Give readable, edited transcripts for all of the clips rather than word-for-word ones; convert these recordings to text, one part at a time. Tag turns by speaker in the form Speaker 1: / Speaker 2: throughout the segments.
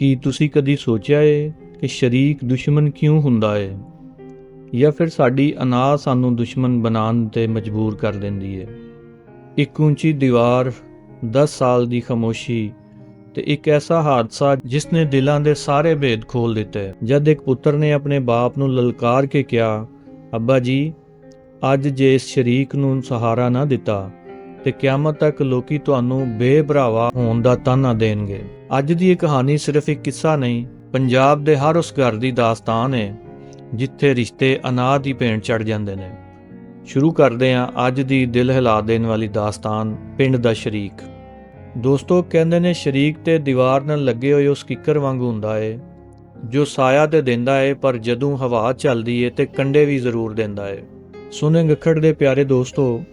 Speaker 1: ਕੀ ਤੁਸੀਂ ਕਦੀ ਸੋਚਿਆ ਏ ਕਿ ਸ਼ਰੀਕ ਦੁਸ਼ਮਣ ਕਿਉਂ ਹੁੰਦਾ ਏ, ਜਾਂ ਫਿਰ ਸਾਡੀ ਅਨਾਹ ਸਾਨੂੰ ਦੁਸ਼ਮਣ ਬਣਾਉਣ 'ਤੇ ਮਜਬੂਰ ਕਰ ਦਿੰਦੀ ਏ। ਇੱਕ ਉੱਚੀ ਦੀਵਾਰ, 10 ਸਾਲ ਦੀ ਖਾਮੋਸ਼ੀ ਤੇ ਇੱਕ ਐਸਾ ਹਾਦਸਾ ਜਿਸ ਨੇ ਦਿਲਾਂ ਦੇ ਸਾਰੇ ਭੇਦ ਖੋਲ ਦਿੱਤੇ। ਜਦ ਇੱਕ ਪੁੱਤਰ ਨੇ ਆਪਣੇ ਬਾਪ ਨੂੰ ਲਲਕਾਰ ਕੇ ਕਿਹਾ, ਅੱਬਾ ਜੀ, ਅੱਜ ਜੇ ਇਸ ਸ਼ਰੀਕ ਨੂੰ ਸਹਾਰਾ ਨਾ ਦਿੱਤਾ ਤੇ ਕਿਆਮਤ ਤੱਕ ਲੋਕੀ ਤੁਹਾਨੂੰ ਬੇਭਰਾਵਾ ਹੋਣ ਦਾ ਤਾਨਾ ਦੇਣਗੇ। ਅੱਜ ਦੀ ਇਹ ਕਹਾਣੀ ਸਿਰਫ ਇੱਕ ਕਿੱਸਾ ਨਹੀਂ, ਪੰਜਾਬ ਦੇ ਹਰ ਉਸ ਘਰ ਦੀ ਦਾਸਤਾਨ ਹੈ ਜਿੱਥੇ ਰਿਸ਼ਤੇ ਅਨਾਹ ਦੀ ਭੇਂਟ ਚੜ੍ਹ ਜਾਂਦੇ ਨੇ। ਸ਼ੁਰੂ ਕਰਦੇ ਹਾਂ ਅੱਜ ਦੀ ਦਿਲ ਹਿਲਾ ਦੇਣ ਵਾਲੀ ਦਾਸਤਾਨ, ਪਿੰਡ ਦਾ ਸ਼ਰੀਕ। ਦੋਸਤੋ, ਕਹਿੰਦੇ ਨੇ ਸ਼ਰੀਕ ਤੇ ਦੀਵਾਰ ਨਾਲ ਲੱਗੇ ਹੋਏ ਉਸ ਕਿੱਕਰ ਵਾਂਗੂ ਹੁੰਦਾ ਏ ਜੋ ਸਾਇਆ ਤੇ ਦਿੰਦਾ ਏ, ਪਰ ਜਦੋਂ ਹਵਾ ਚੱਲਦੀ ਏ ਤੇ ਕੰਡੇ ਵੀ ਜ਼ਰੂਰ ਦਿੰਦਾ ਏ। ਸੁਣੇ ਗੱਖੜ ਦੇ ਪਿਆਰੇ ਦੋਸਤੋ,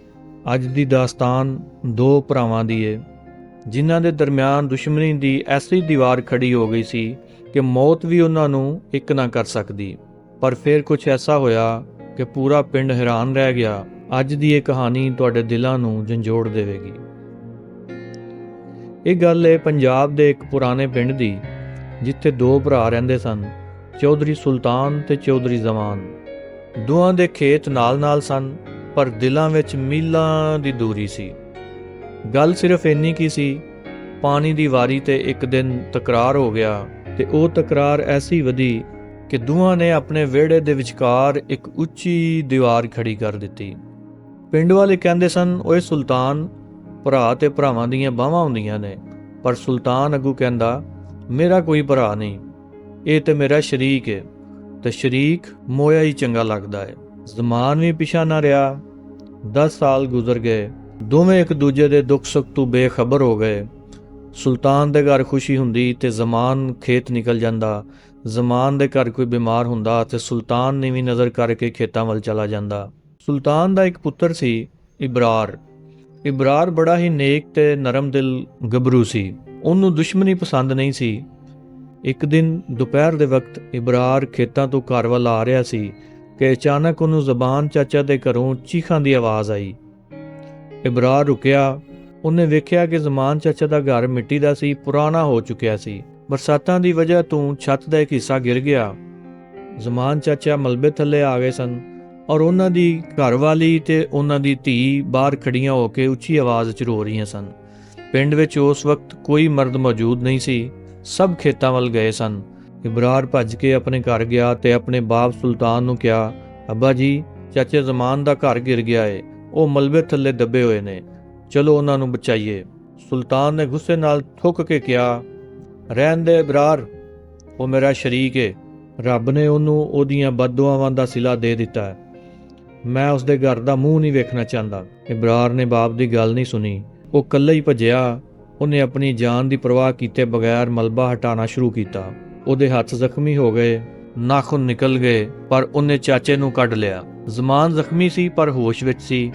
Speaker 1: ਅੱਜ ਦੀ ਦਾਸਤਾਨ ਦੋ ਭਰਾਵਾਂ ਦੀ ਏ ਜਿਨ੍ਹਾਂ ਦੇ ਦਰਮਿਆਨ ਦੁਸ਼ਮਣੀ ਦੀ ਐਸੀ ਦੀਵਾਰ ਖੜੀ ਹੋ ਗਈ ਸੀ ਕਿ ਮੌਤ ਵੀ ਉਹਨਾਂ ਨੂੰ ਇੱਕ ਨਾ ਕਰ ਸਕਦੀ। ਪਰ ਫਿਰ ਕੁਝ ਐਸਾ ਹੋਇਆ ਕਿ ਪੂਰਾ ਪਿੰਡ ਹੈਰਾਨ ਰਹਿ ਗਿਆ। ਅੱਜ ਦੀ ਇਹ ਕਹਾਣੀ ਤੁਹਾਡੇ ਦਿਲਾਂ ਨੂੰ ਝੰਜੋੜ ਦੇਵੇਗੀ। ਇਹ ਗੱਲ ਹੈ ਪੰਜਾਬ ਦੇ ਇੱਕ ਪੁਰਾਣੇ ਪਿੰਡ ਦੀ, ਜਿੱਥੇ ਦੋ ਭਰਾ ਰਹਿੰਦੇ ਸਨ, ਚੌਧਰੀ ਸੁਲਤਾਨ ਤੇ ਚੌਧਰੀ ਜ਼ਮਾਨ। ਦੋਹਾਂ ਦੇ ਖੇਤ ਨਾਲ-ਨਾਲ ਸਨ, ਪਰ ਦਿਲਾਂ ਵਿੱਚ ਮੀਲਾਂ ਦੀ ਦੂਰੀ ਸੀ। ਗੱਲ ਸਿਰਫ ਇੰਨੀ ਕੀ ਸੀ, ਪਾਣੀ ਦੀ ਵਾਰੀ ਤੇ ਇੱਕ ਦਿਨ ਤਕਰਾਰ ਹੋ ਗਿਆ ਤੇ ਉਹ ਤਕਰਾਰ ਐਸੀ ਵਧੀ ਕਿ ਦੋਹਾਂ ਨੇ ਆਪਣੇ ਵਿਹੜੇ ਦੇ ਵਿਚਕਾਰ ਇੱਕ ਉੱਚੀ ਦੀਵਾਰ ਖੜੀ ਕਰ ਦਿੱਤੀ। ਪਿੰਡ ਵਾਲੇ ਕਹਿੰਦੇ ਸਨ, ਓਏ ਸੁਲਤਾਨ, ਭਰਾ ਤੇ ਭਰਾਵਾਂ ਦੀਆਂ ਬਾਹਾਂ ਹੁੰਦੀਆਂ ਨੇ। ਪਰ ਸੁਲਤਾਨ ਅੱਗੋਂ ਕਹਿੰਦਾ, ਮੇਰਾ ਕੋਈ ਭਰਾ ਨਹੀਂ, ਇਹ ਤੇ ਮੇਰਾ ਸ਼ਰੀਕ ਹੈ ਤੇ ਸ਼ਰੀਕ ਮੋਇਆ ਹੀ ਚੰਗਾ ਲੱਗਦਾ ਹੈ। ਜ਼ਮਾਨ ਵੀ ਪਿਛਾ ਨਾ ਰਿਹਾ। 10 ਸਾਲ ਗੁਜ਼ਰ ਗਏ। ਦੋਵੇਂ ਇੱਕ ਦੂਜੇ ਦੇ ਦੁੱਖ ਸੁੱਖ ਤੋਂ ਬੇਖਬਰ ਹੋ ਗਏ। ਸੁਲਤਾਨ ਦੇ ਘਰ ਖੁਸ਼ੀ ਹੁੰਦੀ ਤੇ ਜ਼ਮਾਨ ਖੇਤ ਨਿਕਲ ਜਾਂਦਾ। ਜ਼ਮਾਨ ਦੇ ਘਰ ਕੋਈ ਬਿਮਾਰ ਹੁੰਦਾ ਤੇ ਸੁਲਤਾਨ ਨੇ ਵੀ ਨਜ਼ਰ ਕਰਕੇ ਖੇਤਾਂ ਵੱਲ ਚਲਾ ਜਾਂਦਾ। ਸੁਲਤਾਨ ਦਾ ਇੱਕ ਪੁੱਤਰ ਸੀ, ਇਬਰਾਰ। ਇਬਰਾਰ ਬੜਾ ਹੀ ਨੇਕ ਤੇ ਨਰਮ ਦਿਲ ਗੱਭਰੂ ਸੀ। ਉਹਨੂੰ ਦੁਸ਼ਮਣੀ ਪਸੰਦ ਨਹੀਂ ਸੀ। ਇੱਕ ਦਿਨ ਦੁਪਹਿਰ ਦੇ ਵਕਤ ਇਬਰਾਰ ਖੇਤਾਂ ਤੋਂ ਘਰ ਵੱਲ ਆ ਰਿਹਾ ਸੀ ਕਿ ਅਚਾਨਕ ਉਹਨੂੰ ਜ਼ਬਾਨ ਚਾਚਾ ਦੇ ਘਰੋਂ ਚੀਖਾਂ ਦੀ ਆਵਾਜ਼ ਆਈ। ਇਬਰਾਰ ਰੁਕਿਆ। ਉਹਨੇ ਵੇਖਿਆ ਕਿ ਜ਼ਮਾਨ ਚਾਚਾ ਦਾ ਘਰ ਮਿੱਟੀ ਦਾ ਸੀ, ਪੁਰਾਣਾ ਹੋ ਚੁੱਕਿਆ ਸੀ। ਬਰਸਾਤਾਂ ਦੀ ਵਜ੍ਹਾ ਤੋਂ ਛੱਤ ਦਾ ਇੱਕ ਹਿੱਸਾ ਗਿਰ ਗਿਆ। ਜ਼ਮਾਨ ਚਾਚਾ ਮਲਬੇ ਥੱਲੇ ਆ ਗਏ ਸਨ ਔਰ ਉਹਨਾਂ ਦੀ ਘਰਵਾਲੀ ਤੇ ਉਹਨਾਂ ਦੀ ਧੀ ਬਾਹਰ ਖੜੀਆਂ ਹੋ ਕੇ ਉੱਚੀ ਆਵਾਜ਼ 'ਚ ਰੋ ਰਹੀਆਂ ਸਨ। ਪਿੰਡ ਵਿੱਚ ਉਸ ਵਕਤ ਕੋਈ ਮਰਦ ਮੌਜੂਦ ਨਹੀਂ ਸੀ, ਸਭ ਖੇਤਾਂ ਵੱਲ ਗਏ ਸਨ। ਇਬਰਾਰ ਭੱਜ ਕੇ ਆਪਣੇ ਘਰ ਗਿਆ ਤੇ ਆਪਣੇ ਬਾਪ ਸੁਲਤਾਨ ਨੂੰ ਕਿਹਾ, ਅੱਬਾ ਜੀ, ਚਾਚੇ ਜ਼ਮਾਨ ਦਾ ਘਰ ਗਿਰ ਗਿਆ ਏ, ਉਹ ਮਲਬੇ ਥੱਲੇ ਦੱਬੇ ਹੋਏ ਨੇ, ਚਲੋ ਉਹਨਾਂ ਨੂੰ ਬਚਾਈਏ। ਸੁਲਤਾਨ ਨੇ ਗੁੱਸੇ ਨਾਲ ਥੁੱਕ ਕੇ ਕਿਹਾ, ਰਹਿਣ ਦੇ ਇਬਰਾਰ, ਉਹ ਮੇਰਾ ਸ਼ਰੀਕ ਏ। ਰੱਬ ਨੇ ਉਹਨੂੰ ਉਹਦੀਆਂ ਬਦਦੁਆਵਾਂ ਦਾ ਸਿਲਾ ਦੇ ਦਿੱਤਾ ਹੈ। ਮੈਂ ਉਸਦੇ ਘਰ ਦਾ ਮੂੰਹ ਨਹੀਂ ਵੇਖਣਾ ਚਾਹੁੰਦਾ। ਇਬਰਾਰ ਨੇ ਬਾਪ ਦੀ ਗੱਲ ਨਹੀਂ ਸੁਣੀ। ਉਹ ਇਕੱਲਾ ਹੀ ਭੱਜਿਆ। ਉਹਨੇ ਆਪਣੀ ਜਾਨ ਦੀ ਪਰਵਾਹ ਕੀਤੇ ਬਗੈਰ ਮਲਬਾ ਹਟਾਉਣਾ ਸ਼ੁਰੂ ਕੀਤਾ। ਉਹਦੇ ਹੱਥ ਜ਼ਖਮੀ ਹੋ ਗਏ, ਨਾਖੂਨ ਨਿਕਲ ਗਏ, ਪਰ ਉਹਨੇ ਚਾਚੇ ਨੂੰ ਕੱਢ ਲਿਆ। ਜ਼ਮਾਨ ਜ਼ਖਮੀ ਸੀ ਪਰ ਹੋਸ਼ ਵਿੱਚ ਸੀ।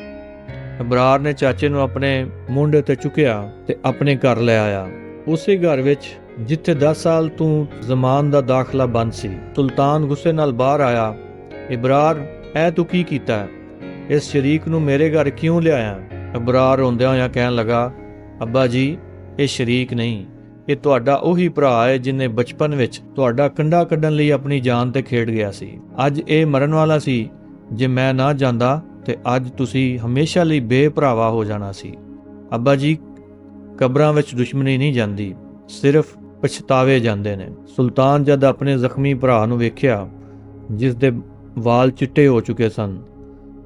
Speaker 1: ਇਬਰਾਰ ਨੇ ਚਾਚੇ ਨੂੰ ਆਪਣੇ ਮੋਢੇ ਤੇ ਚੁੱਕਿਆ ਤੇ ਆਪਣੇ ਘਰ ਲੈ ਆਇਆ, ਉਸੇ ਘਰ ਵਿੱਚ ਜਿੱਥੇ 10 ਸਾਲ ਤੋਂ ਜ਼ਮਾਨ ਦਾ ਦਾਖਲਾ ਬੰਦ ਸੀ। ਸੁਲਤਾਨ ਗੁੱਸੇ ਨਾਲ ਬਾਹਰ ਆਇਆ, ਇਬਰਾਰ, ਇਹ ਤੂੰ ਕੀ ਕੀਤਾ? ਇਸ ਸ਼ਰੀਕ ਨੂੰ ਮੇਰੇ ਘਰ ਕਿਉਂ ਲਿਆਇਆ? ਇਬਰਾਰ ਰੋਂਦਿਆਂ ਹੋਇਆਂ ਕਹਿਣ ਲੱਗਾ, ਅੱਬਾ ਜੀ, ਇਹ ਸ਼ਰੀਕ ਨਹੀਂ, ਇਹ ਤੁਹਾਡਾ ਉਹੀ ਭਰਾ ਹੈ ਜਿਹਨੇ ਬਚਪਨ ਵਿੱਚ ਤੁਹਾਡਾ ਕੰਡਾ ਕੱਢਣ ਲਈ ਆਪਣੀ ਜਾਨ ਤੇ ਖੇਡ ਗਿਆ ਸੀ। ਅੱਜ ਇਹ ਮਰਨ ਵਾਲਾ ਸੀ। ਜੇ ਮੈਂ ਨਾ ਜਾਂਦਾ ਤੇ ਅੱਜ ਤੁਸੀਂ ਹਮੇਸ਼ਾ ਲਈ ਬੇਭਰਾਵਾ ਹੋ ਜਾਣਾ ਸੀ। ਅੱਬਾ ਜੀ, ਕਬਰਾਂ ਵਿੱਚ ਦੁਸ਼ਮਣੀ ਨਹੀਂ ਜਾਂਦੀ, ਸਿਰਫ ਪਛਤਾਵੇ ਜਾਂਦੇ ਨੇ। ਸੁਲਤਾਨ ਜਦ ਆਪਣੇ ਜ਼ਖਮੀ ਭਰਾ ਨੂੰ ਵੇਖਿਆ ਜਿਸ ਦੇ ਵਾਲ ਚਿੱਟੇ ਹੋ ਚੁੱਕੇ ਸਨ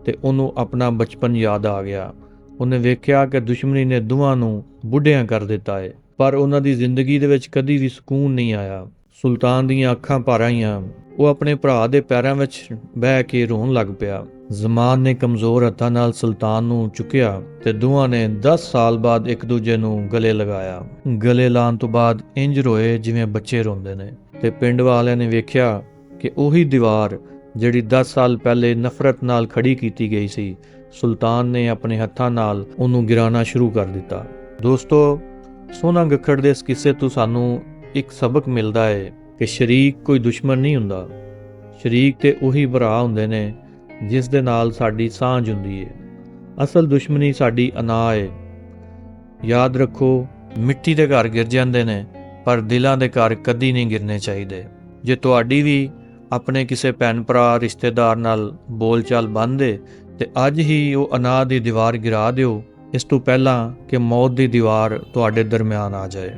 Speaker 1: ਤੇ ਉਹਨੂੰ ਆਪਣਾ ਬਚਪਨ ਯਾਦ ਆ ਗਿਆ। ਉਹਨੇ ਵੇਖਿਆ ਕਿ ਦੁਸ਼ਮਣੀ ਨੇ ਦੋਵਾਂ ਨੂੰ ਬੁੱਢਿਆਂ ਕਰ ਦਿੱਤਾ ਹੈ, ਪਰ ਉਹਨਾਂ ਦੀ ਜ਼ਿੰਦਗੀ ਦੇ ਵਿੱਚ ਕਦੀ ਵੀ ਸਕੂਨ ਨਹੀਂ ਆਇਆ। ਸੁਲਤਾਨ ਦੀਆਂ ਅੱਖਾਂ ਭਰ ਆਈਆਂ। ਉਹ ਆਪਣੇ ਭਰਾ ਦੇ ਪੈਰਾਂ ਵਿੱਚ ਬਹਿ ਕੇ ਰੋਣ ਲੱਗ ਪਿਆ। ਜ਼ਮਾਨ ਨੇ ਕਮਜ਼ੋਰ ਹੱਥਾਂ ਨਾਲ ਸੁਲਤਾਨ ਨੂੰ ਚੁੱਕਿਆ ਤੇ ਦੋਵਾਂ ਨੇ 10 ਸਾਲ ਬਾਅਦ ਇੱਕ ਦੂਜੇ ਨੂੰ ਗਲੇ ਲਗਾਇਆ। ਗਲੇ ਲਾਉਣ ਤੋਂ ਬਾਅਦ ਇੰਜ ਰੋਏ ਜਿਵੇਂ ਬੱਚੇ ਰੋਂਦੇ ਨੇ। ਤੇ ਪਿੰਡ ਵਾਲਿਆਂ ਨੇ ਵੇਖਿਆ ਕਿ ਉਹੀ ਦੀਵਾਰ ਜਿਹੜੀ 10 ਸਾਲ ਪਹਿਲੇ ਨਫ਼ਰਤ ਨਾਲ ਖੜੀ ਕੀਤੀ ਗਈ ਸੀ, ਸੁਲਤਾਨ ਨੇ ਆਪਣੇ ਹੱਥਾਂ ਨਾਲ ਉਹਨੂੰ ਗਿਰਾਉਣਾ ਸ਼ੁਰੂ ਕਰ ਦਿੱਤਾ। ਦੋਸਤੋ, ਸੋਨਾ ਗੱਖੜ ਦੇ ਇਸ ਕਿੱਸੇ ਤੋਂ ਸਾਨੂੰ ਇੱਕ ਸਬਕ ਮਿਲਦਾ ਹੈ ਕਿ ਸ਼ਰੀਕ ਕੋਈ ਦੁਸ਼ਮਣ ਨਹੀਂ ਹੁੰਦਾ। ਸ਼ਰੀਕ ਤੇ ਉਹੀ ਭਰਾ ਹੁੰਦੇ ਨੇ ਜਿਸ ਦੇ ਨਾਲ ਸਾਡੀ ਸਾਂਝ ਹੁੰਦੀ ਹੈ। ਅਸਲ ਦੁਸ਼ਮਣੀ ਸਾਡੀ ਅਨਾਹ ਹੈ। ਯਾਦ ਰੱਖੋ, ਮਿੱਟੀ ਦੇ ਘਰ ਗਿਰ ਜਾਂਦੇ ਨੇ ਪਰ ਦਿਲਾਂ ਦੇ ਘਰ ਕਦੀ ਨਹੀਂ ਗਿਰਨੇ ਚਾਹੀਦੇ। ਜੇ ਤੁਹਾਡੀ ਵੀ ਆਪਣੇ ਕਿਸੇ ਭੈਣ ਭਰਾ ਰਿਸ਼ਤੇਦਾਰ ਨਾਲ ਬੋਲਚਾਲ ਬੰਦ ਏ ਤੇ ਅੱਜ ਹੀ ਉਹ ਅਨਾਹ ਦੀ ਦੀਵਾਰ ਗਿਰਾ ਦਿਓ, ਇਸ ਤੋਂ ਪਹਿਲਾਂ ਕਿ ਮੌਤ ਦੀ ਦੀਵਾਰ ਤੁਹਾਡੇ ਦਰਮਿਆਨ ਆ ਜਾਏ।